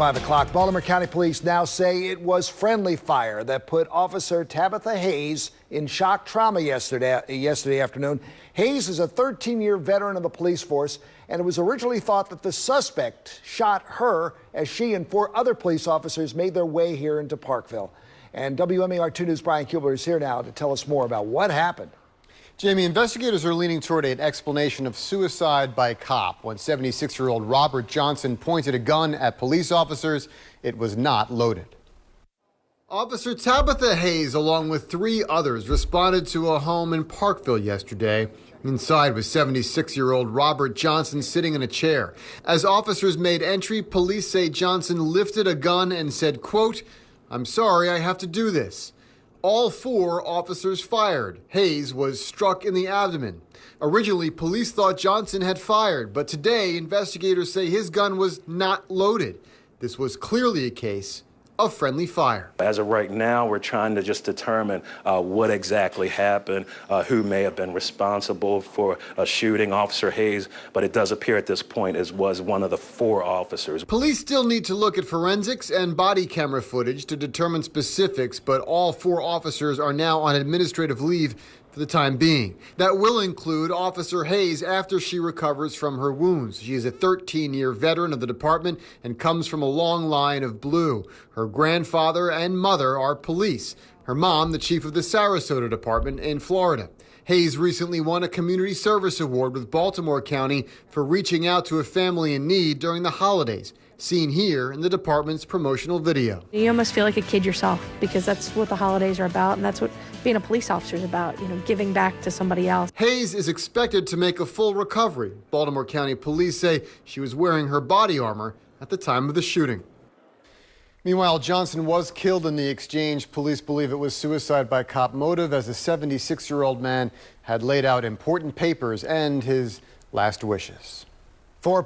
5 o'clock. Baltimore County Police now say it was friendly fire that put Officer Tabitha Hayes in shock trauma yesterday afternoon. Hayes is a 13-year veteran of the police force, and it was originally thought that the suspect shot her as she and 4 other police officers made their way here into Parkville. And WMAR 2 News' Brian Kubler is here now to tell us more about what happened. Jamie, investigators are leaning toward an explanation of suicide by cop. When 76-year-old Robert Johnson pointed a gun at police officers, it was not loaded. Officer Tabitha Hayes, along with 3 others, responded to a home in Parkville yesterday. Inside was 76-year-old Robert Johnson sitting in a chair. As officers made entry, police say Johnson lifted a gun and said, quote, "I'm sorry, I have to do this." All 4 officers fired. Hayes was struck in the abdomen. Originally, police thought Johnson had fired, but today investigators say his gun was not loaded. This was clearly a case of friendly fire. As of right now, we're trying to just determine what exactly happened, who may have been responsible for shooting Officer Hayes, but it does appear at this point it was one of the 4 officers. Police still need to look at forensics and body camera footage to determine specifics, but all 4 officers are now on administrative leave for the time being. That will include Officer Hayes after she recovers from her wounds. She is a 13-year veteran of the department and comes from a long line of blue. Her grandfather and mother are police. Her mom, the chief of the Sarasota department in Florida. Hayes recently won a community service award with Baltimore County for reaching out to a family in need during the holidays, seen here in the department's promotional video. You almost feel like a kid yourself, because that's what the holidays are about, and that's what being a police officer is about, giving back to somebody else. Hayes is expected to make a full recovery. Baltimore County Police say she was wearing her body armor at the time of the shooting. Meanwhile, Johnson was killed in the exchange. Police believe it was suicide by cop motive, as the 76-year-old man had laid out important papers and his last wishes.